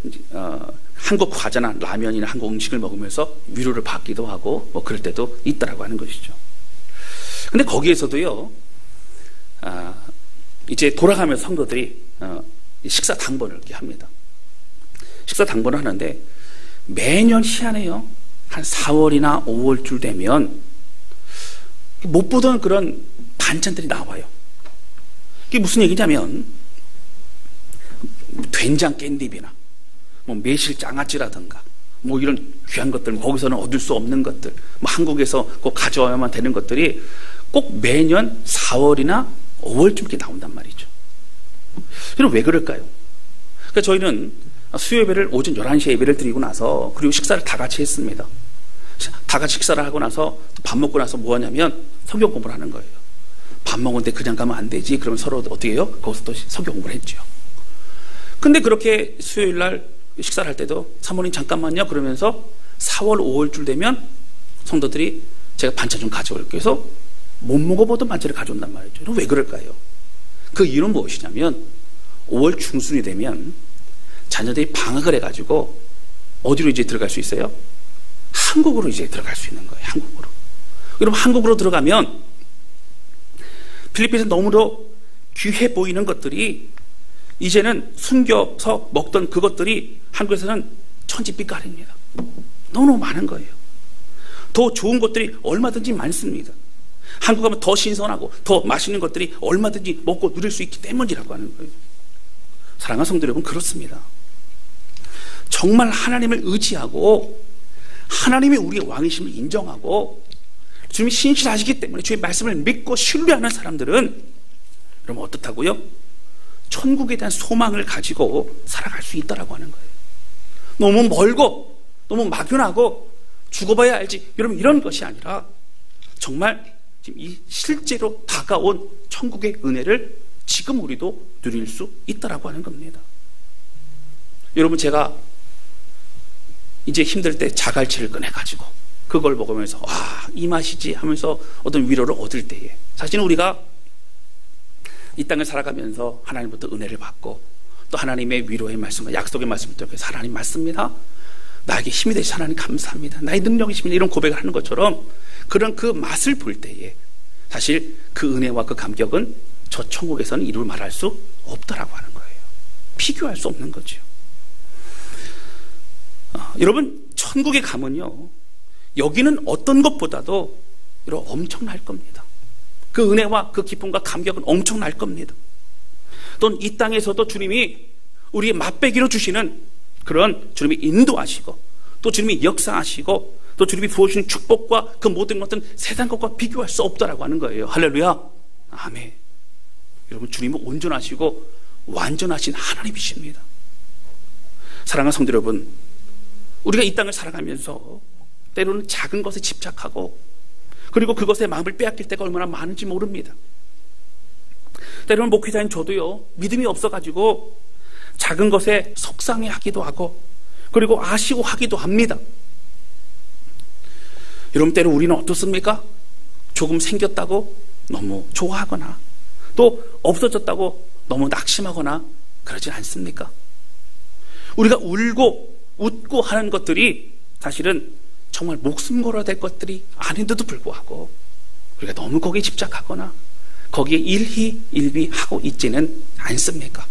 [SPEAKER 1] 한국 과자나 라면이나 한국 음식을 먹으면서 위로를 받기도 하고 뭐 그럴 때도 있다라고 하는 것이죠. 근데 거기에서도요, 이제 돌아가면서 성도들이 식사 당번을 이렇게 합니다. 식사 당번을 하는데 매년 희한해요. 한 4월이나 5월쯤 되면 못 보던 그런 반찬들이 나와요. 이게 무슨 얘기냐면 된장 깻잎이나 뭐 매실 장아찌라든가 뭐 이런 귀한 것들, 거기서는 얻을 수 없는 것들, 뭐 한국에서 꼭 가져와야만 되는 것들이 꼭 매년 4월이나 5월쯤 이렇게 나온단 말이죠. 여러분 왜 그럴까요? 그러니까 저희는 수요 예배를 오전 11시에 예배를 드리고 나서 그리고 식사를 다 같이 했습니다. 다 같이 식사를 하고 나서 밥 먹고 나서 뭐 하냐면 성경 공부를 하는 거예요. 밥 먹었는데 그냥 가면 안 되지. 그러면 서로 어떻게 해요? 거기서 또 성경 공부를 했죠. 근데 그렇게 수요일 날 식사를 할 때도 사모님 잠깐만요. 그러면서 4월, 5월쯤 되면 성도들이 제가 반찬 좀 가져올게요. 그래서 못 먹어보던 반찬을 가져온단 말이죠. 왜 그럴까요? 그 이유는 무엇이냐면 5월 중순이 되면 자녀들이 방학을 해가지고 어디로 이제 들어갈 수 있어요? 한국으로 이제 들어갈 수 있는 거예요. 한국으로. 여러분 한국으로 들어가면 필리핀에서 너무도 귀해 보이는 것들이 이제는 숨겨서 먹던 그것들이 한국에서는 천지빛깔입니다. 너무너무 많은 거예요. 더 좋은 것들이 얼마든지 많습니다. 한국 가면 더 신선하고 더 맛있는 것들이 얼마든지 먹고 누릴 수 있기 때문이라고 하는 거예요. 사랑하는 성도 여러분, 그렇습니다. 정말 하나님을 의지하고 하나님이 우리의 왕이심을 인정하고 주님이 신실하시기 때문에 주의 말씀을 믿고 신뢰하는 사람들은 여러분 어떻다고요? 천국에 대한 소망을 가지고 살아갈 수 있다라고 하는 거예요. 너무 멀고 너무 막연하고 죽어봐야 알지 여러분 이런 것이 아니라 정말 지금 이 실제로 다가온 천국의 은혜를 지금 우리도 누릴 수 있다라고 하는 겁니다. 여러분 제가 이제 힘들 때 자갈치를 꺼내가지고 그걸 먹으면서 이 맛이지 하면서 어떤 위로를 얻을 때에 사실은 우리가 이 땅을 살아가면서 하나님부터 은혜를 받고 또 하나님의 위로의 말씀과 약속의 말씀을 통해서 하나님 맞습니다. 나에게 힘이 되시 하나님 감사합니다. 나의 능력이십니다. 이런 고백을 하는 것처럼 그런 그 맛을 볼 때에 사실 그 은혜와 그 감격은 저 천국에서는 이루 말할 수 없다라고 하는 거예요. 비교할 수 없는 거죠. 여러분 천국에 가면요 여기는 어떤 것보다도 여러분 엄청날 겁니다. 그 은혜와 그 기쁨과 감격은 엄청날 겁니다. 또는 이 땅에서도 주님이 우리의 맛배기로 주시는 그런 주님이 인도하시고 또 주님이 역사하시고 또 주님이 부어주신 축복과 그 모든 것들은 세상 것과 비교할 수 없다라고 하는 거예요. 할렐루야. 아멘. 여러분 주님은 온전하시고 완전하신 하나님이십니다. 사랑하는 성도 여러분, 우리가 이 땅을 살아가면서 때로는 작은 것에 집착하고 그리고 그것에 마음을 빼앗길 때가 얼마나 많은지 모릅니다. 때로는 목회자인 저도요 믿음이 없어가지고 작은 것에 속상해하기도 하고 그리고 아쉬워하기도 합니다. 여러분 때로 우리는 어떻습니까? 조금 생겼다고 너무 좋아하거나 또 없어졌다고 너무 낙심하거나 그러지 않습니까? 우리가 울고 웃고 하는 것들이 사실은 정말 목숨 걸어야 될 것들이 아닌데도 불구하고 우리가 너무 거기에 집착하거나 거기에 일희일비하고 있지는 않습니까?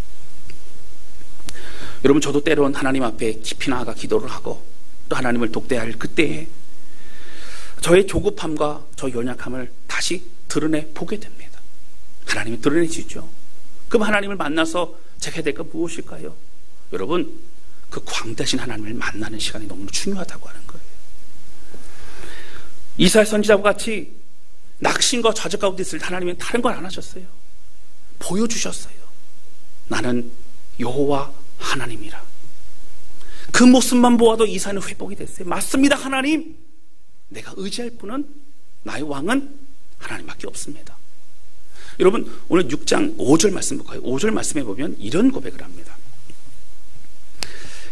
[SPEAKER 1] 여러분 저도 때론 하나님 앞에 깊이 나아가 기도를 하고 또 하나님을 독대할 그때에 저의 조급함과 저 연약함을 다시 드러내 보게 됩니다. 하나님이 드러내시죠. 그럼 하나님을 만나서 제가 해야 될 건 무엇일까요? 여러분 그 광대하신 하나님을 만나는 시간이 너무 중요하다고 하는 거예요. 이사야 선지자와 같이 낙심과 좌절 가운데 있을 때 하나님은 다른 걸 안 하셨어요. 보여주셨어요. 나는 여호와 하나님이라. 그 모습만 보아도 이사야는 회복이 됐어요. 맞습니다 하나님. 내가 의지할 분은 나의 왕은 하나님밖에 없습니다. 여러분 오늘 6장 5절 말씀 볼까요? 5절 말씀에 보면 이런 고백을 합니다.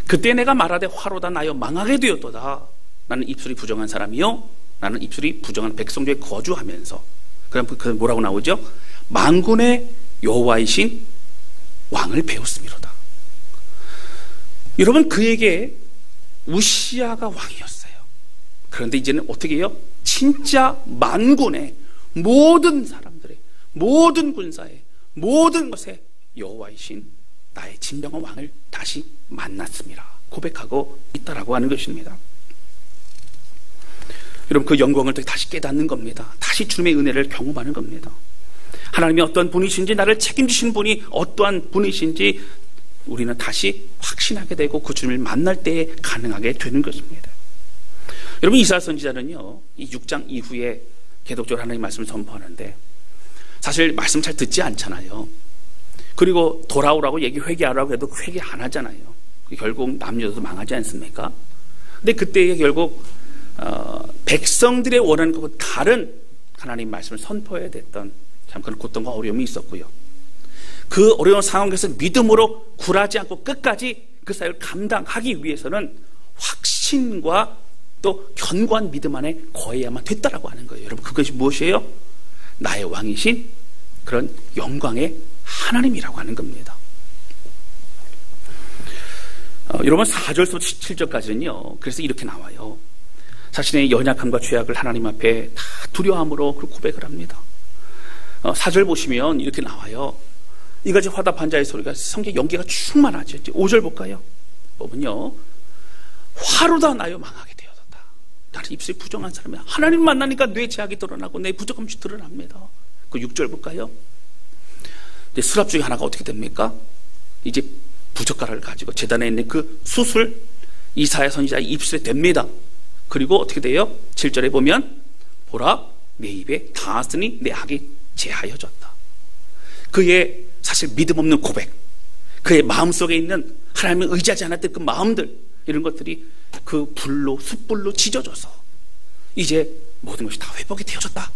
[SPEAKER 1] 그때 내가 말하되 화로다 나여 망하게 되었도다. 나는 입술이 부정한 사람이요 나는 입술이 부정한 백성 중에 거주하면서 그럼 그 뭐라고 나오죠? 만군의 여호와이신 왕을 배웠음이로다. 여러분 그에게 우시아가 왕이었어요. 그런데 이제는 어떻게 해요? 진짜 만군의 모든 사람들의 모든 군사의 모든 것의 여호와이신 나의 진정한 왕을 다시 만났습니다. 고백하고 있다라고 하는 것입니다. 여러분 그 영광을 다시 깨닫는 겁니다. 다시 주님의 은혜를 경험하는 겁니다. 하나님이 어떤 분이신지 나를 책임지신 분이 어떠한 분이신지 우리는 다시 확신하게 되고 그 주님을 만날 때에 가능하게 되는 것입니다. 여러분 이사야 선지자는요 이 6장 이후에 계속적으로 하나님의 말씀을 선포하는데 사실 말씀 잘 듣지 않잖아요. 그리고 돌아오라고 회개하라고 해도 회개 안 하잖아요. 결국 남녀도 망하지 않습니까? 근데 그때 결국 백성들의 원하는 것과 다른 하나님 말씀을 선포해야 됐던 참 그런 고통과 어려움이 있었고요. 그 어려운 상황에서 믿음으로 굴하지 않고 끝까지 그 사역을 감당하기 위해서는 확신과 또 견고한 믿음 안에 거해야만 됐다라고 하는 거예요. 여러분, 그것이 무엇이에요? 나의 왕이신 그런 영광의 하나님이라고 하는 겁니다. 여러분, 4절부터 7절까지는요 그래서 이렇게 나와요. 자신의 연약함과 죄악을 하나님 앞에 다 두려움으로 고백을 합니다. 4절 보시면 이렇게 나와요. 이같이 화답한 자의 소리가 성경 연기가 충만하죠. 5절 볼까요? 보면요, 화로다 나여 망하게 되었다. 나는 입술이 부정한 사람이야. 하나님 만나니까 내 죄악이 드러나고 내 부족함이 드러납니다. 그 6절 볼까요? 수랍 중에 하나가 어떻게 됩니까? 이제 부젓가락을 가지고 제단에 있는 그 숯을 이사야 선지자의 입술에 댑니다. 그리고 어떻게 돼요? 7절에 보면 보라, 내 입에 닿았으니 내 악이 제하여졌다. 그의 사실 믿음 없는 고백, 그의 마음속에 있는 하나님을 의지하지 않았던 그 마음들, 이런 것들이 그 불로, 숯불로 지져져서 이제 모든 것이 다 회복이 되어졌다.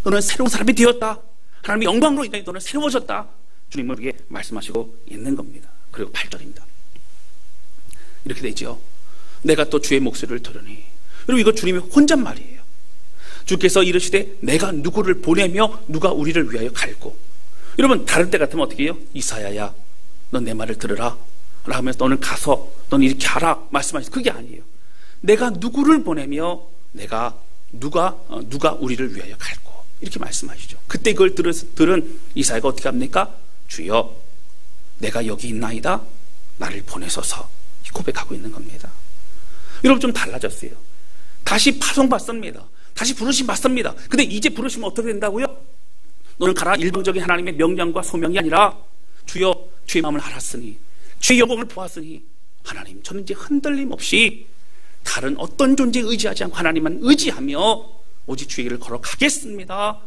[SPEAKER 1] 너는 새로운 사람이 되었다. 하나님의 영광으로 인해 너는 새로워졌다. 주님은 우리에게 말씀하시고 있는 겁니다. 그리고 8절입니다. 이렇게 되죠. 내가 또 주의 목소리를 들으니. 여러분, 이거 주님의 혼잣말이에요. 주께서 이르시되 내가 누구를 보내며 누가 우리를 위하여 갈고. 여러분, 다른 때 같으면 어떻게 해요? 이사야야, 넌 내 말을 들으라 라고 하면서 너는 가서 너는 이렇게 하라 말씀하시죠. 그게 아니에요. 내가 누구를 보내며 누가 우리를 위하여 갈고, 이렇게 말씀하시죠. 그때 그걸 들은 이사야가 어떻게 합니까? 주여, 내가 여기 있나이다, 나를 보내소서, 고백하고 있는 겁니다. 여러분, 좀 달라졌어요. 다시 파송받습니다. 다시 부르심 받습니다. 근데 이제 부르시면 어떻게 된다고요? 너는 가라. 일방적인 하나님의 명령과 소명이 아니라 주여, 주의 마음을 알았으니, 주의 영광을 보았으니, 하나님, 저는 이제 흔들림 없이 다른 어떤 존재에 의지하지 않고 하나님만 의지하며 오직 주의 길을 걸어가겠습니다.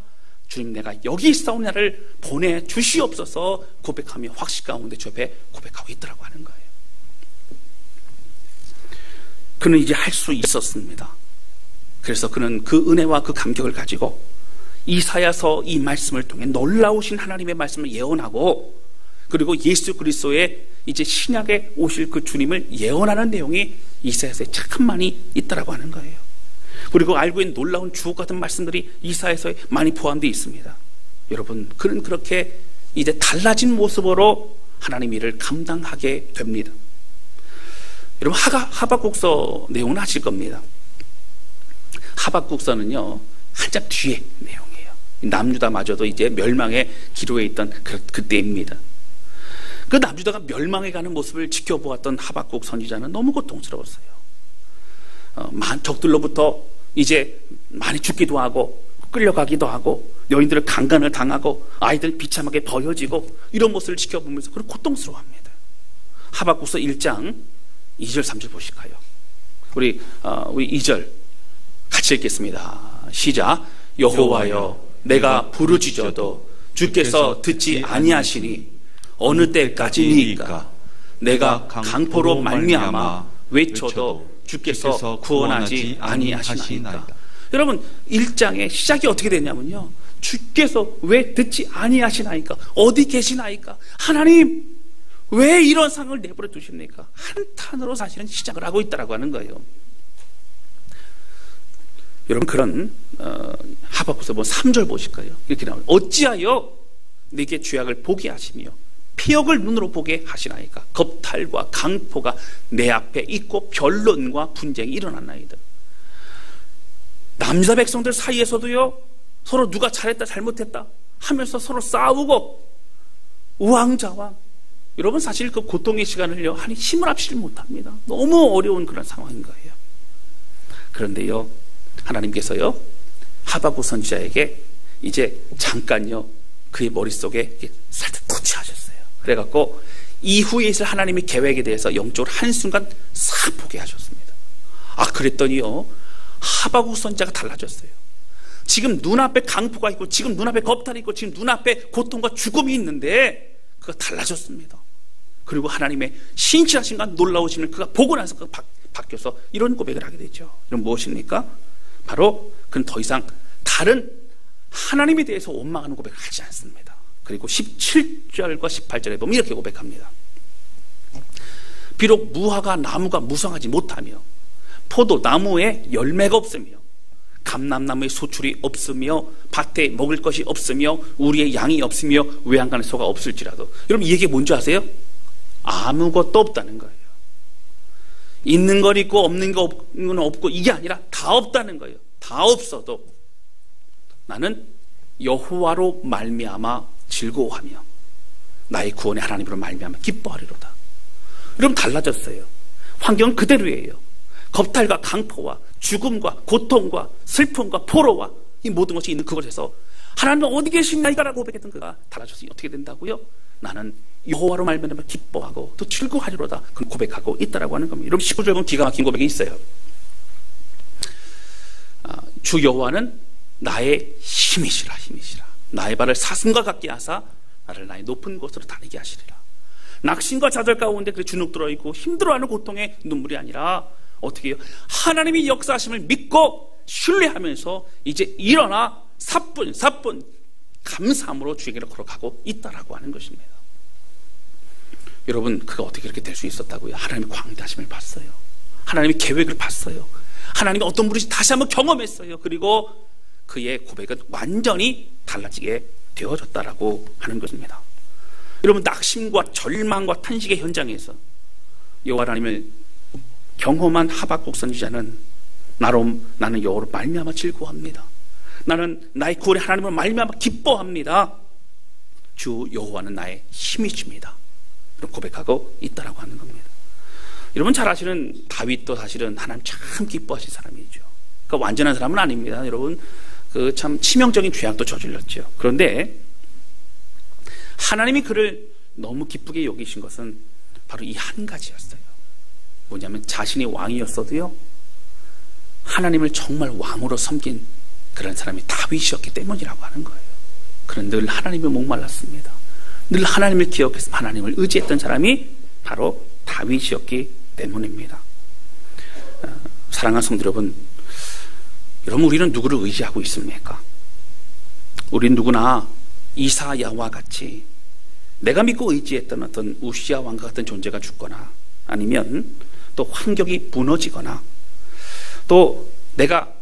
[SPEAKER 1] 주님, 내가 여기 있사오니 나를 보내주시옵소서 고백하며 확신 가운데 주 앞에 고백하고 있더라고 하는 거예요. 그는 이제 할 수 있었습니다. 그래서 그는 그 은혜와 그 감격을 가지고 이사야서 이 말씀을 통해 놀라우신 하나님의 말씀을 예언하고, 그리고 예수 그리스도의 이제 신약에 오실 그 주님을 예언하는 내용이 이사야서에 참 많이 있다라고 하는 거예요. 그리고 알고 있는 놀라운 주옥 같은 말씀들이 이사야서에 많이 포함되어 있습니다. 여러분, 그는 그렇게 이제 달라진 모습으로 하나님 일을 감당하게 됩니다. 여러분, 하박국서 내용은 아실 겁니다. 하박국서는요 한참 뒤에 내용이에요. 남유다마저도 이제 멸망의 기로에 있던 그때입니다. 그 남유다가 멸망해가는 모습을 지켜보았던 하박국 선지자는 너무 고통스러웠어요. 적들로부터 이제 많이 죽기도 하고 끌려가기도 하고 여인들을 강간을 당하고 아이들 비참하게 버려지고 이런 모습을 지켜보면서 그걸 고통스러워합니다. 하박국서 1장 2절 3절 보실까요? 우리 2절 같이 읽겠습니다. 시작. 여호와여, 내가 부르짖어도 주께서 듣지 아니하시니 어느 때까지니까? 내가 강포로 말미암아 외쳐도 주께서 구원하지 아니하시나이까? 여러분, 1장의 시작이 어떻게 되냐면요, 주께서 왜 듣지 아니하시나이까? 어디 계시나이까? 하나님, 왜 이런 상을 내버려 두십니까? 한탄으로 사실은 시작을 하고 있다라고 하는 거예요. 여러분, 그런 하박국서 3절 보실까요? 이렇게 나와요. 어찌하여 내게 죄악을 보게 하시며 폐역을 눈으로 보게 하시나이까? 겁탈과 강포가 내 앞에 있고 변론과 분쟁이 일어났나이다. 남자 백성들 사이에서도요, 서로 누가 잘했다 잘못했다 하면서 서로 싸우고 우왕좌왕. 여러분, 사실 그 고통의 시간을요 하니 힘을 합치지 못합니다. 너무 어려운 그런 상황인 거예요. 그런데요, 하나님께서요 하박국 선지자에게 이제 잠깐요 그의 머릿속에 살짝 터치하셨어요. 그래갖고 이후에 있을 하나님의 계획에 대해서 영적으로 한순간 싹 보게 하셨습니다. 그랬더니요 하박국 선지자가 달라졌어요. 지금 눈앞에 강포가 있고 지금 눈앞에 겁탈이 있고 지금 눈앞에 고통과 죽음이 있는데 그가 달라졌습니다. 그리고 하나님의 신실하신가 놀라우심을 그가 보고 나서 그가 바뀌어서 이런 고백을 하게 되죠. 이건 무엇입니까? 바로 그는 더 이상 다른 하나님에 대해서 원망하는 고백을 하지 않습니다. 그리고 17절과 18절에 보면 이렇게 고백합니다. 비록 무화과 나무가 무성하지 못하며 포도나무에 열매가 없으며 감람나무에 소출이 없으며 밭에 먹을 것이 없으며 우리의 양이 없으며 외양간에 소가 없을지라도, 여러분 이 얘기 뭔지 아세요? 아무것도 없다는 거예요. 있는 건 있고 없는 건 없고, 이게 아니라 다 없다는 거예요. 다 없어도 나는 여호와로 말미암아 즐거워하며 나의 구원의 하나님으로 말미암아 기뻐하리로다. 여러분 달라졌어요. 환경은 그대로예요. 겁탈과 강포와 죽음과 고통과 슬픔과 포로와 이 모든 것이 있는 그곳에서 하나님은 어디 계시나이까라고 고백했던 그가 달라져서 어떻게 된다고요? 나는 여호와로 말미암아 기뻐하고 또 즐거워하리로다. 그 고백하고 있다라고 하는 겁니다. 여러분 19절 보면 기가 막힌 고백이 있어요. 주 여호와는 나의 힘이시라. 나의 발을 사슴과 같게 하사 나를 나의 높은 곳으로 다니게 하시리라. 낙심과 좌절 가운데 그 주눅 들어있고 힘들어하는 고통의 눈물이 아니라 어떻게 해요? 하나님이 역사하심을 믿고 신뢰하면서 이제 일어나 사뿐 감사함으로 주에게로 걸어가고 있다라고 하는 것입니다. 여러분 그가 어떻게 그렇게 될 수 있었다고요? 하나님의 광대하심을 봤어요. 하나님의 계획을 봤어요. 하나님이 어떤 분인지 다시 한번 경험했어요. 그리고 그의 고백은 완전히 달라지게 되어졌다라고 하는 것입니다. 여러분 낙심과 절망과 탄식의 현장에서 여호와 하나님을 경험한 하박국 선지자는 나는 여호와로 말미암아 즐거워합니다. 나는 나의 구원의 하나님으로 말미암아 기뻐합니다. 주 여호와는 나의 힘이십니다. 이런 고백하고 있다라고 하는 겁니다. 여러분 잘 아시는 다윗도 사실은 하나님 참 기뻐하신 사람이죠. 그러니까 완전한 사람은 아닙니다. 여러분 그 참 치명적인 죄악도 저질렀죠. 그런데 하나님이 그를 너무 기쁘게 여기신 것은 바로 이 한 가지였어요. 뭐냐면 자신이 왕이었어도요 하나님을 정말 왕으로 섬긴 그런 사람이 다윗이었기 때문이라고 하는 거예요. 그는 늘 하나님을 목말랐습니다. 늘 하나님을 기억해서 하나님을 의지했던 사람이 바로 다윗이었기 때문입니다. 사랑하는 성도 여러분, 우리는 누구를 의지하고 있습니까? 우린 누구나 이사야와 같이 내가 믿고 의지했던 어떤 우시야 왕과 같은 존재가 죽거나 아니면 또 환경이 무너지거나 또 내가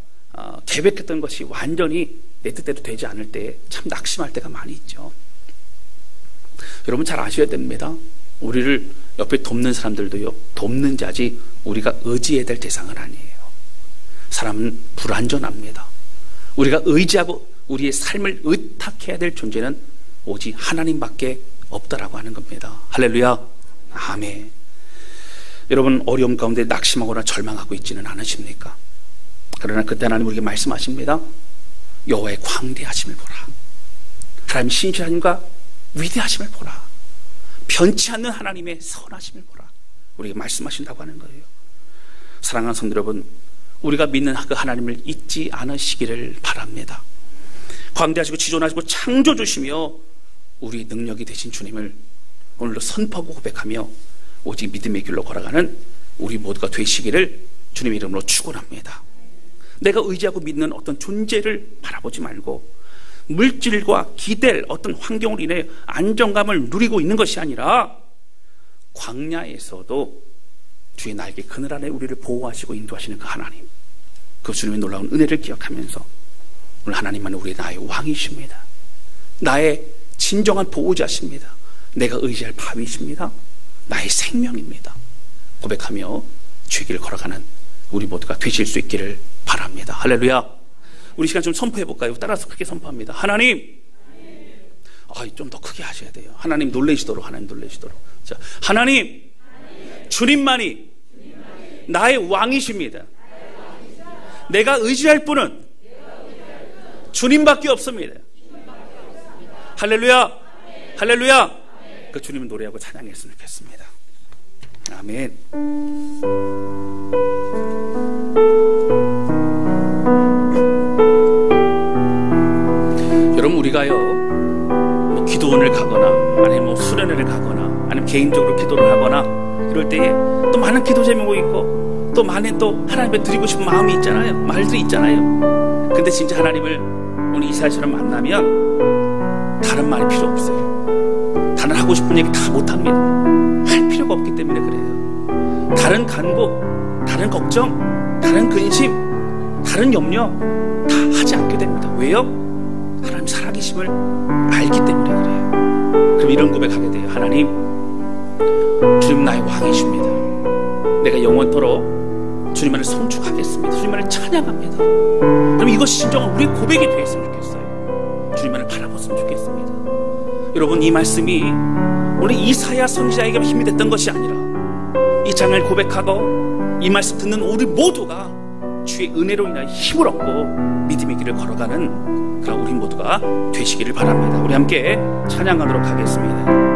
[SPEAKER 1] 계획했던 것이 완전히 내 뜻대로 되지 않을 때 참 낙심할 때가 많이 있죠. 여러분 잘 아셔야 됩니다. 우리를 옆에 돕는 사람들도요 돕는 자지 우리가 의지해야 될 대상은 아니에요. 사람은 불완전합니다. 우리가 의지하고 우리의 삶을 의탁해야 될 존재는 오직 하나님밖에 없다라고 하는 겁니다. 할렐루야. 아멘. 여러분 어려움 가운데 낙심하거나 절망하고 있지는 않으십니까? 그러나 그때 하나님 우리에게 말씀하십니다. 여호와의 광대하심을 보라. 하나님 신실하심과 위대하심을 보라. 변치 않는 하나님의 선하심을 보라. 우리에게 말씀하신다고 하는 거예요. 사랑하는 성도 여러분, 우리가 믿는 그 하나님을 잊지 않으시기를 바랍니다. 광대하시고 지존하시고 창조주시며 우리 능력이 되신 주님을 오늘도 선포하고 고백하며 오직 믿음의 길로 걸어가는 우리 모두가 되시기를 주님의 이름으로 축원합니다. 내가 의지하고 믿는 어떤 존재를 바라보지 말고 물질과 기댈 어떤 환경으로 인해 안정감을 누리고 있는 것이 아니라 광야에서도 주의 날개 그늘 아래 우리를 보호하시고 인도하시는 그 하나님, 그 주님의 놀라운 은혜를 기억하면서 오늘 하나님만은 우리의 나의 왕이십니다. 나의 진정한 보호자십니다. 내가 의지할 바위십니다. 나의 생명입니다. 고백하며 주의 길을 걸어가는 우리 모두가 되실 수 있기를 바랍니다. 할렐루야. 우리 시간 좀 선포해 볼까요? 따라서 크게 선포합니다. 하나님. 좀 더 크게 하셔야 돼요. 하나님 놀라시도록. 자, 하나님. 주님만이 나의 왕이십니다. 내가 의지할 분은 주님밖에 없습니다. 할렐루야. 할렐루야. 그 주님을 노래하고 찬양했으면 좋겠습니다. 아멘. 여러분 우리가요 기도원을 가거나 아니면 수련을 아니면 개인적으로 기도를 하거나 이럴 때에 또 많은 기도 제목이 있고 또 많은 또 하나님께 드리고 싶은 마음이 있잖아요. 말들이 있잖아요. 근데 진짜 하나님을 우리 이사야처럼 만나면 다른 말이 필요 없어요. 다른 하고 싶은 얘기 다 못합니다. 할 필요가 없기 때문에 그래요. 다른 간구, 다른 걱정, 다른 근심, 다른 염려 다 하지 않게 됩니다. 왜요? 하나님 살아계심을 알기 때문에 그래요. 그럼 이런 고백하게 돼요. 하나님, 주님 나의 왕이십니다. 내가 영원토록 주님만을 송축하겠습니다. 주님만을 찬양합니다. 그럼 이것이 진정한 우리의 고백이 되었으면 좋겠어요. 주님만을 바라봤으면 좋겠습니다. 여러분, 이 말씀이 오늘 이사야 선지자에게 힘이 됐던 것이 아니라 이 장을 고백하고 이 말씀 듣는 우리 모두가 주의 은혜로 인하여 힘을 얻고 믿음의 길을 걸어가는 그런 우리 모두가 되시기를 바랍니다. 우리 함께 찬양하도록 하겠습니다.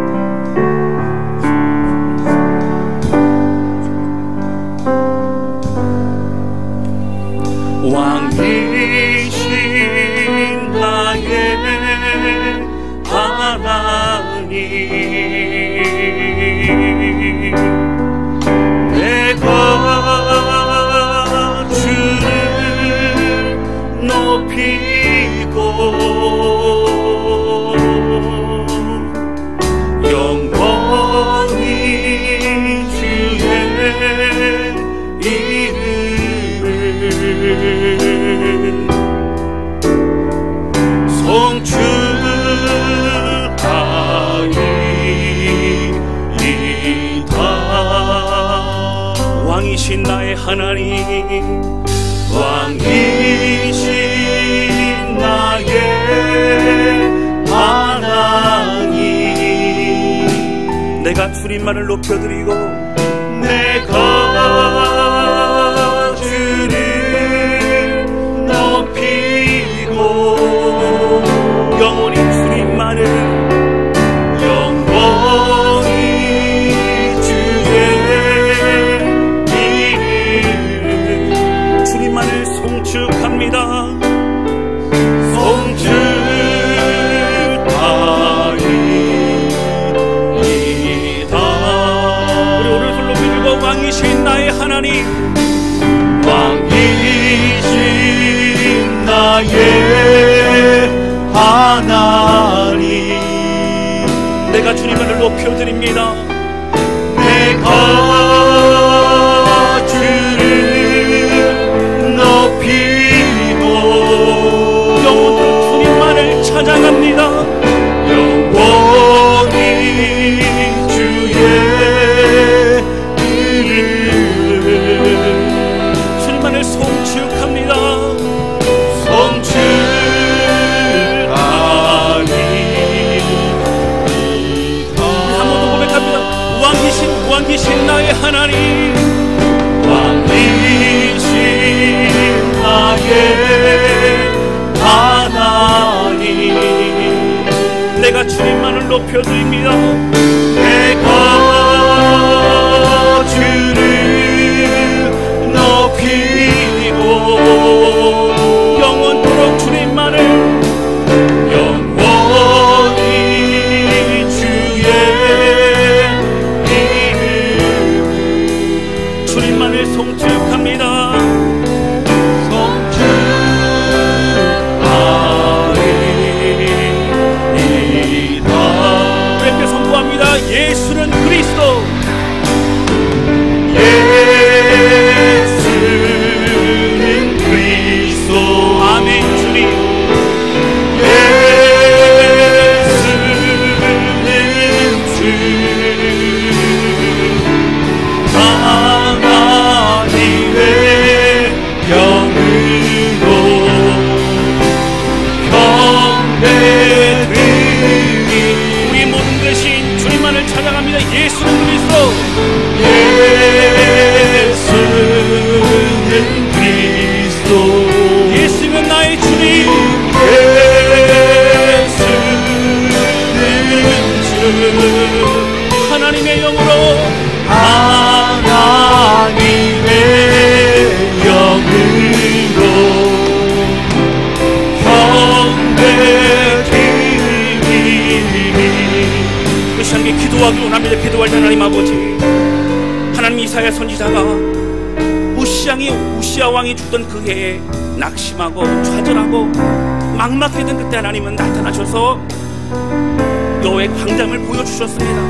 [SPEAKER 2] 왕이신 나의 하나님, 내가 주를 높이고 영원히 주의 이름을 송축하리이다. 왕이신 나의 하나님, 왕이신 나의 하나님, 내가 주님만을 높여드리고 내가 주를 높이고 영원히 주님만을 영원히 주의 이름을 주님만을 송축합니다. 송축하리이다. 우리 오른손 높이 들고 왕이신 나의 하나님, 왕이신 나의 하나님, 내가 주님만을 높여드립니다. 내가 주를 높이고 영원토록 주님만을 찬양합니다. 영원히 주의 이름을 주님만을 송축합니다. 왕이신 나의 하나님, 왕이신 나의 하나님, 내가 주님만을 높여드립니다. 내가 주를 높이고 영원토록 주님만을 영원히 주의 주님만을 송축합니다. 송축하리이다. 우리에게 선포합니다. 예수는 그리스도, 예수는 그리스도. 아멘. 주님, 예수는 주 하나님의 영으로 경배드리니 우리 모든 대신 주님만을 찬양합니다. 예수는 그리스도, 예수는 그리스도. 예수는 나의 주님, 예수는 주 하나님의 영으로 하나님의 영으로 시간에 기도하기 원합니다. 기도할 때 하나님 아버지, 하나님 이사야 선지자가 우시아 왕이 죽던 그 해에 낙심하고 좌절하고 막막했던 그때 하나님은 나타나셔서 여호와의 광장을 보여주셨습니다.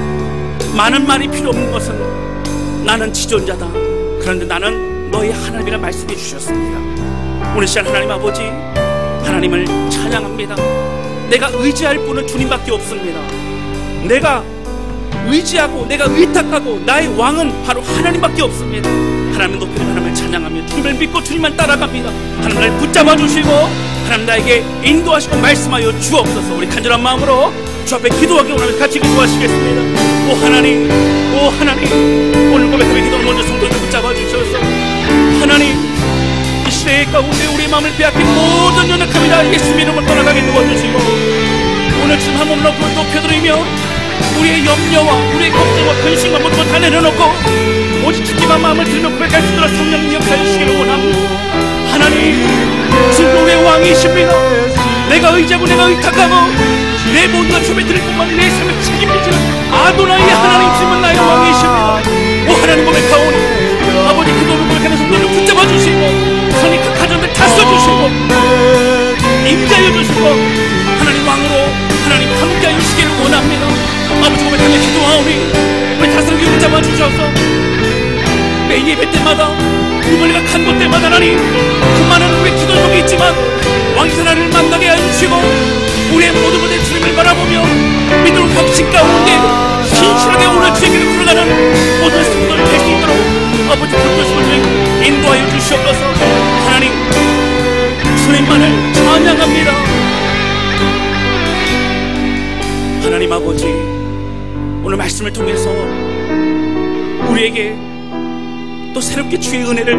[SPEAKER 2] 많은 말이 필요 없는 것은 나는 지존자다, 그런데 나는 너희 하나님이라 말씀해 주셨습니다. 오늘 시간 하나님 아버지, 하나님을 찬양합니다. 내가 의지할 분은 주님밖에 없습니다. 내가 의지하고 내가 의탁하고 나의 왕은 바로 하나님밖에 없습니다. 하나님을 높이는 하나님을 찬양하며 주님을 믿고 주님만 따라갑니다. 하나님 나를 붙잡아 주시고 하나님 나에게 인도하시고 말씀하여 주옵소서. 우리 간절한 마음으로 주 앞에 기도하기 원하면 같이 기도하시겠습니다. 오 하나님, 오 하나님, 오늘 고백하며 기도를 먼저 성도를 붙잡아 주셔서 하나님, 이 시대의 가운데 우리의 마음을 빼앗긴 모든 연약함이 다 예수 이름으로 떠나가게 도와주시고, 오늘 주님 한 몸으로 높여드리며 우리의 염려와 우리의 걱정과 근심과 모든 것 다 내려놓고 오직 듣기만 마음을 들며 고백할 수 있도록 성령님 역사해 주시기를 원합니다. 하나님, 주는 우리의 왕이십니다. 내가 의지하고 내가 의탁하고 내 모든 것 주변에 드릴 뿐만 내 삶을 책임지는 아도나이 하나님, 주님은 나의 왕이십니다. 오 하나님 고백하오니 아버지, 기도를 고백하는 성도를 붙잡아 주시고 선이 그 가정들 다 써주시고 임자여 주시고 하나님 왕으로 하나님 함께하여 주시기를 원합니다. 아버지 고백하며 기도하오니 우리 다스리기 붙잡아 주셔서 매 예배 때마다 우리가 간 곳 때마다 하나님, 그 많은 우리의 기도 속에 있지만 왕이신 하나님을 만나게 해주시고 우리의 모든 것에 주님을 바라보며 믿음의 확신 가운데 신실하게 오늘 주에게로 걸어가는 모든 성도를 될 수 있도록 아버지 붙드시고 저에게 인도하여 주시옵소서. 하나님, 주님만을 찬양합니다. 하나님 아버지, 오늘 말씀을 통해서 우리에게 또 새롭게 주의 은혜를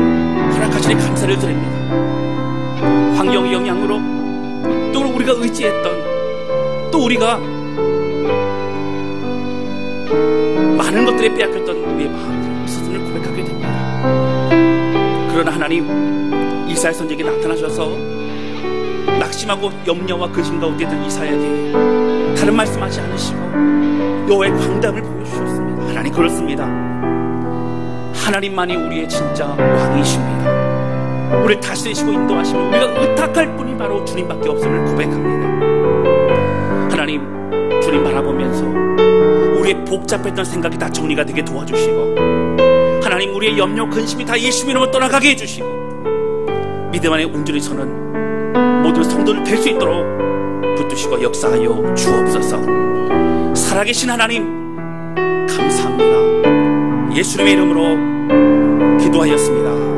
[SPEAKER 2] 허락하시니 감사를 드립니다. 환경의 영향으로 또 우리가 의지했던, 또 우리가 많은 것들에 빼앗겼던 우리의 마음을 스스로 고백하게 됩니다. 그러나 하나님, 이사야 선지자에게 나타나셔서 낙심하고 염려와 근심 가운데 든 이사야에게 다른 말씀하지 않으시고 여호와의 광담을 보여주셨습니다. 하나님, 그렇습니다. 하나님만이 우리의 진짜 왕이십니다. 우리를 다스리시고 인도하시면 우리가 의탁할 분이 바로 주님밖에 없음을 고백합니다. 하나님, 주님 바라보면서 우리의 복잡했던 생각이 다 정리가 되게 도와주시고, 하나님, 우리의 염려 근심이 다 예수 이름으로 떠나가게 해주시고, 믿음 안에 온전히 서는 모든 성도를 될 수 있도록 붙드시고 역사하여 주옵소서. 살아계신 하나님, 감사합니다. 예수님의 이름으로 기도하였습니다.